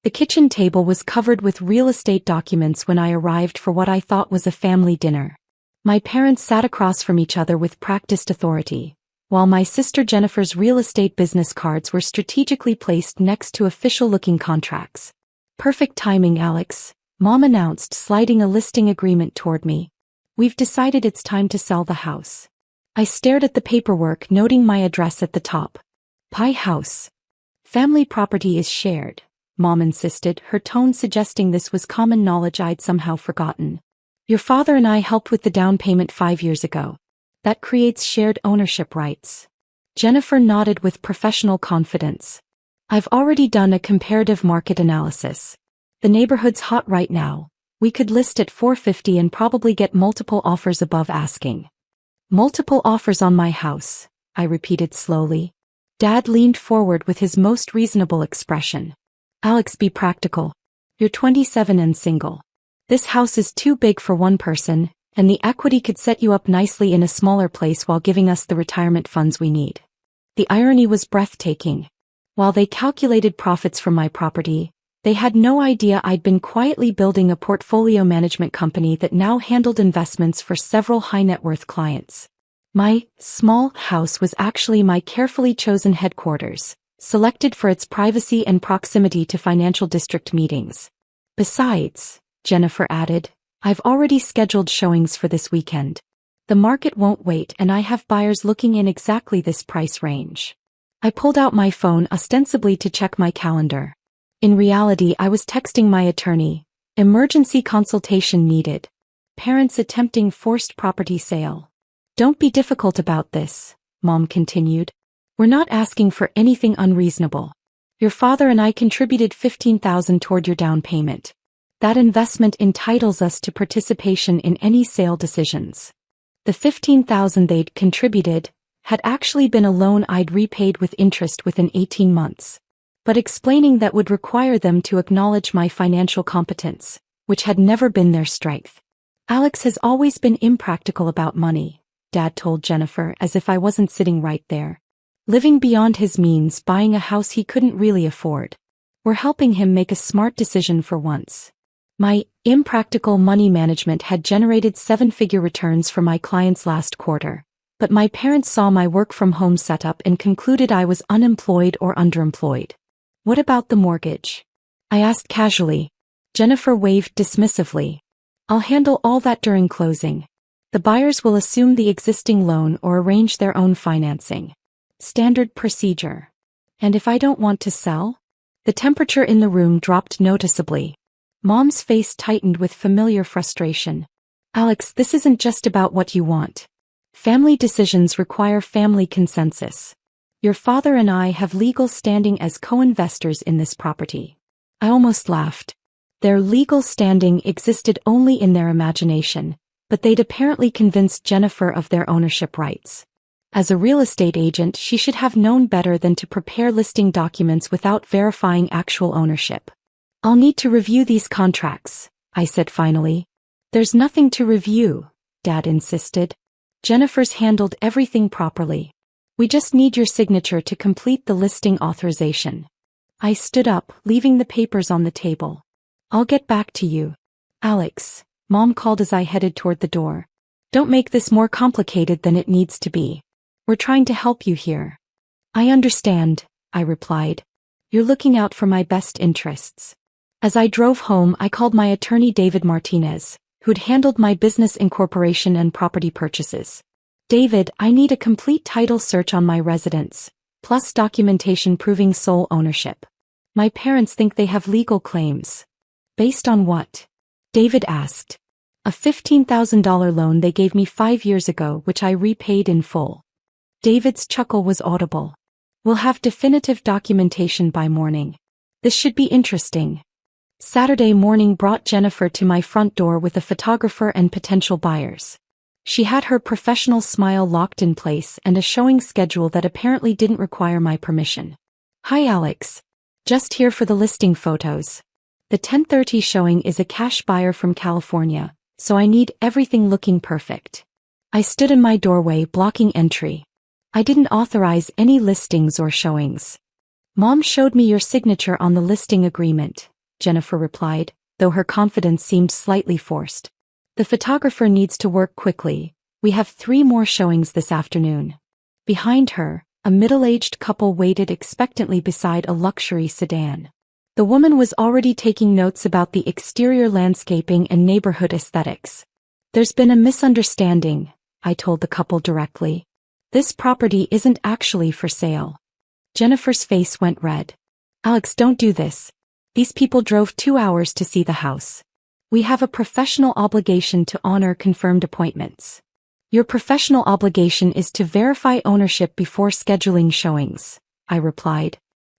The kitchen table was covered with real estate documents when I arrived for what I thought was a family dinner. My parents sat across from each other with practiced authority, while my sister Jennifer's real estate business cards were strategically placed next to official-looking contracts. "Perfect timing, Alex," Mom announced, sliding a listing agreement toward me. "We've decided it's time to sell the house." I stared at the paperwork, noting my address at the top. Pie House. "Family property is shared," Mom insisted, her tone suggesting this was common knowledge I'd somehow forgotten. "Your father and I helped with the down payment 5 years ago. That creates shared ownership rights." Jennifer nodded with professional confidence. "I've already done a comparative market analysis. The neighborhood's hot right now. We could list at $450 and probably get multiple offers above asking." "Multiple offers on my house," I repeated slowly. Dad leaned forward with his most reasonable expression. "Alex, be practical. You're 27 and single. This house is too big for one person, and the equity could set you up nicely in a smaller place while giving us the retirement funds we need." The irony was breathtaking. While they calculated profits from my property, they had no idea I'd been quietly building a portfolio management company that now handled investments for several high-net-worth clients. My small house was actually my carefully chosen headquarters, selected for its privacy and proximity to financial district meetings. "Besides," Jennifer added, "I've already scheduled showings for this weekend. The market won't wait, and I have buyers looking in exactly this price range." I pulled out my phone ostensibly to check my calendar. In reality, I was texting my attorney. "Emergency consultation needed. Parents attempting forced property sale." "Don't be difficult about this," Mom continued. "We're not asking for anything unreasonable. Your father and I contributed $15,000 toward your down payment. That investment entitles us to participation in any sale decisions." The $15,000 they'd contributed had actually been a loan I'd repaid with interest within 18 months. But explaining that would require them to acknowledge my financial competence, which had never been their strength. "Alex has always been impractical about money," Dad told Jennifer, as if I wasn't sitting right there. "Living beyond his means, buying a house he couldn't really afford. We're helping him make a smart decision for once." My impractical money management had generated 7-figure returns for my clients last quarter, but my parents saw my work-from-home setup and concluded I was unemployed or underemployed. "What about the mortgage?" I asked casually. Jennifer waved dismissively. "I'll handle all that during closing. The buyers will assume the existing loan or arrange their own financing. Standard procedure." "And if I don't want to sell?" The temperature in the room dropped noticeably. Mom's face tightened with familiar frustration. "Alex, this isn't just about what you want. Family decisions require family consensus. Your father and I have legal standing as co-investors in this property." I almost laughed. Their legal standing existed only in their imagination, but they'd apparently convinced Jennifer of their ownership rights. As a real estate agent, she should have known better than to prepare listing documents without verifying actual ownership. "I'll need to review these contracts," I said finally. "There's nothing to review," Dad insisted. "Jennifer's handled everything properly. We just need your signature to complete the listing authorization." I stood up, leaving the papers on the table. "I'll get back to you." "Alex," Mom called as I headed toward the door. "Don't make this more complicated than it needs to be. We're trying to help you here." "I understand," I replied. "You're looking out for my best interests." As I drove home, I called my attorney David Martinez, who'd handled my business incorporation and property purchases. "David, I need a complete title search on my residence, plus documentation proving sole ownership. My parents think they have legal claims." "Based on what?" David asked. "A $15,000 loan they gave me 5 years ago, which I repaid in full." David's chuckle was audible. "We'll have definitive documentation by morning. This should be interesting." Saturday morning brought Jennifer to my front door with a photographer and potential buyers. She had her professional smile locked in place and a showing schedule that apparently didn't require my permission. "Hi Alex. Just here for the listing photos. The 10:30 showing is a cash buyer from California, so I need everything looking perfect." I stood in my doorway blocking entry. "I didn't authorize any listings or showings." "Mom showed me your signature on the listing agreement," Jennifer replied, though her confidence seemed slightly forced. The photographer needs to work quickly. We have 3 more showings this afternoon. Behind her, a middle-aged couple waited expectantly beside a luxury sedan. The woman was already taking notes about the exterior landscaping and neighborhood aesthetics. There's been a misunderstanding, I told the couple directly. This property isn't actually for sale. Jennifer's face went red. Alex, don't do this. These people drove 2 hours to see the house. We have a professional obligation to honor confirmed appointments. Your professional obligation is to verify ownership before scheduling showings, I replied.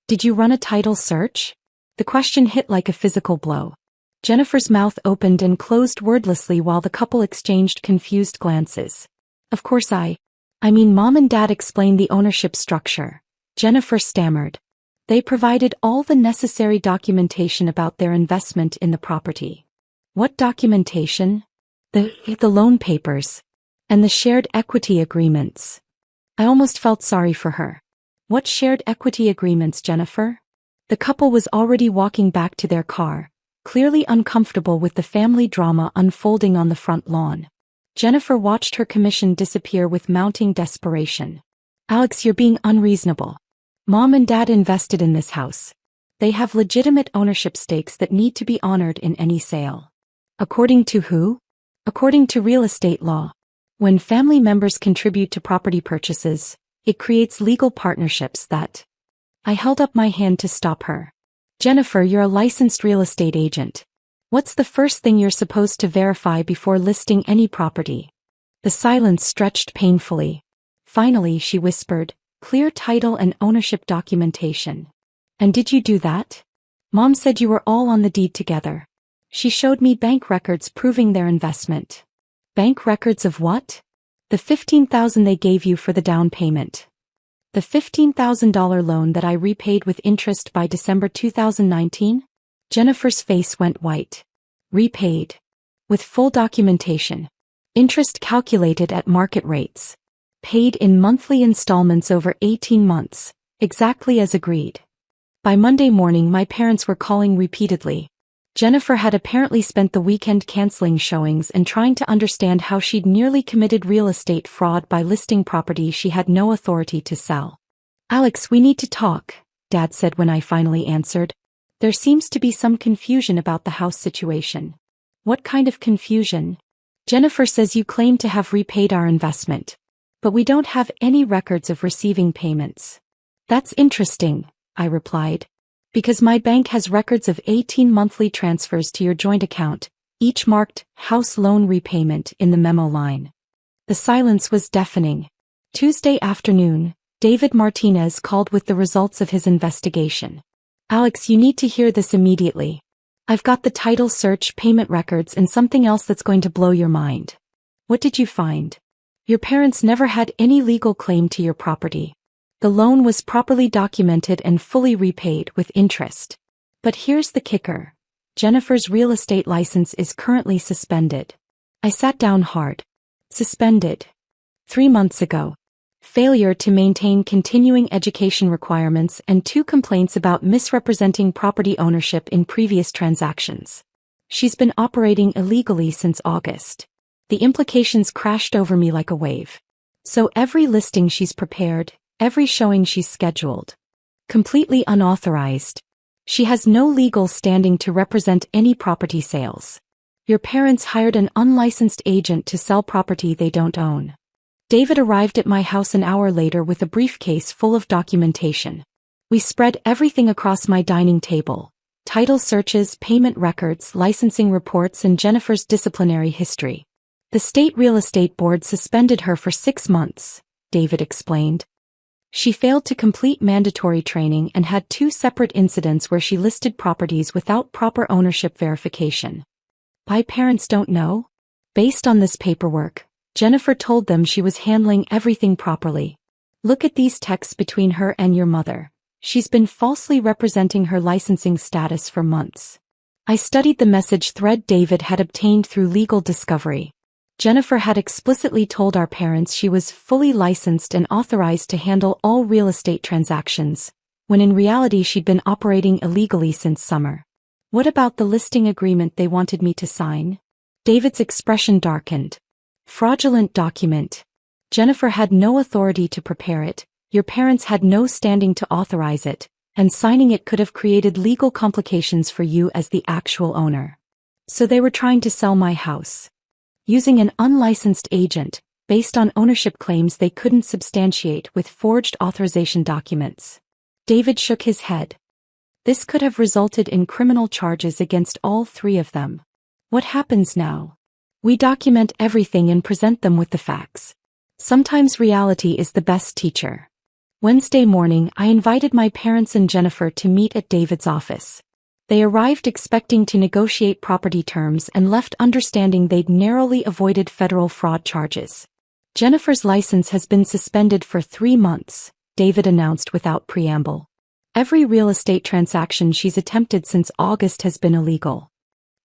Did you run a title search? The question hit like a physical blow. Jennifer's mouth opened and closed wordlessly while the couple exchanged confused glances. Of course I mean Mom and Dad explained the ownership structure. Jennifer stammered. They provided all the necessary documentation about their investment in the property. What documentation? The loan papers. And the shared equity agreements. I almost felt sorry for her. What shared equity agreements, Jennifer? The couple was already walking back to their car, clearly uncomfortable with the family drama unfolding on the front lawn. Jennifer watched her commission disappear with mounting desperation. Alex, you're being unreasonable. Mom and Dad invested in this house. They have legitimate ownership stakes that need to be honored in any sale. According to who? According to real estate law. When family members contribute to property purchases, it creates legal partnerships that... I held up my hand to stop her. Jennifer, you're a licensed real estate agent. What's the first thing you're supposed to verify before listing any property? The silence stretched painfully. Finally, she whispered, clear title and ownership documentation. And did you do that? Mom said you were all on the deed together. She showed me bank records proving their investment. Bank records of what? The $15,000 they gave you for the down payment. The $15,000 loan that I repaid with interest by December 2019? Jennifer's face went white. Repaid. With full documentation. Interest calculated at market rates. Paid in monthly installments over 18 months, exactly as agreed. By Monday morning my parents were calling repeatedly. Jennifer had apparently spent the weekend canceling showings and trying to understand how she'd nearly committed real estate fraud by listing property she had no authority to sell. Alex, we need to talk, Dad said when I finally answered. There seems to be some confusion about the house situation. What kind of confusion? Jennifer says you claim to have repaid our investment. But we don't have any records of receiving payments. That's interesting, I replied. Because my bank has records of 18 monthly transfers to your joint account, each marked house loan repayment in the memo line. The silence was deafening. Tuesday afternoon, David Martinez called with the results of his investigation. Alex, you need to hear this immediately. I've got the title search, payment records, and something else that's going to blow your mind. What did you find? Your parents never had any legal claim to your property. The loan was properly documented and fully repaid with interest. But here's the kicker. Jennifer's real estate license is currently suspended. I sat down hard. Suspended. 3 months ago. Failure to maintain continuing education requirements and 2 complaints about misrepresenting property ownership in previous transactions. She's been operating illegally since August. The implications crashed over me like a wave. So every listing she's prepared, every showing she's scheduled. Completely unauthorized. She has no legal standing to represent any property sales. Your parents hired an unlicensed agent to sell property they don't own. David arrived at my house an hour later with a briefcase full of documentation. We spread everything across my dining table. Title searches, payment records, licensing reports, and Jennifer's disciplinary history. The state real estate board suspended her for 6 months, David explained. She failed to complete mandatory training and had 2 separate incidents where she listed properties without proper ownership verification. My parents don't know? Based on this paperwork, Jennifer told them she was handling everything properly. Look at these texts between her and your mother. She's been falsely representing her licensing status for months. I studied the message thread David had obtained through legal discovery. Jennifer had explicitly told our parents she was fully licensed and authorized to handle all real estate transactions, when in reality she'd been operating illegally since summer. What about the listing agreement they wanted me to sign? David's expression darkened. Fraudulent document. Jennifer had no authority to prepare it, your parents had no standing to authorize it, and signing it could have created legal complications for you as the actual owner. So they were trying to sell my house. Using an unlicensed agent, based on ownership claims they couldn't substantiate with forged authorization documents. David shook his head. This could have resulted in criminal charges against all three of them. What happens now? We document everything and present them with the facts. Sometimes reality is the best teacher. Wednesday morning, I invited my parents and Jennifer to meet at David's office. They arrived expecting to negotiate property terms and left understanding they'd narrowly avoided federal fraud charges. Jennifer's license has been suspended for 3 months, David announced without preamble. Every real estate transaction she's attempted since August has been illegal.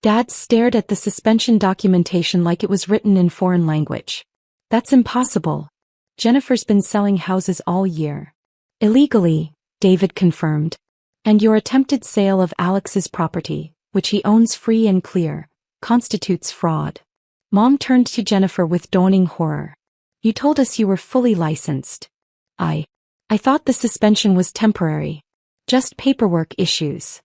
Dad stared at the suspension documentation like it was written in foreign language. That's impossible. Jennifer's been selling houses all year. Illegally, David confirmed. And your attempted sale of Alex's property, which he owns free and clear, constitutes fraud. Mom turned to Jennifer with dawning horror. You told us you were fully licensed. I thought the suspension was temporary. Just paperwork issues.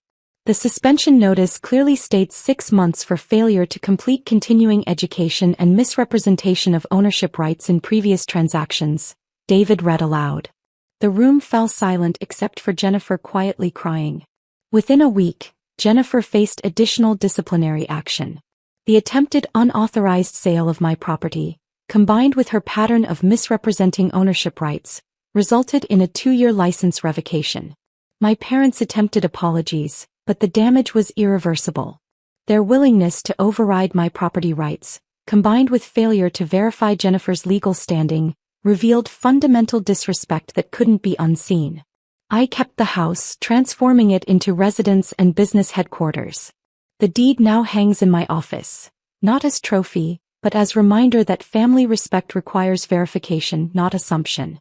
The suspension notice clearly states 6 months for failure to complete continuing education and misrepresentation of ownership rights in previous transactions, David read aloud. The room fell silent except for Jennifer quietly crying. Within a week, Jennifer faced additional disciplinary action. The attempted unauthorized sale of my property, combined with her pattern of misrepresenting ownership rights, resulted in a 2-year license revocation. My parents attempted apologies, but the damage was irreversible. Their willingness to override my property rights, combined with failure to verify Jennifer's legal standing, revealed fundamental disrespect that couldn't be unseen. I kept the house, transforming it into residence and business headquarters. The deed now hangs in my office, not as trophy, but as reminder that family respect requires verification, not assumption.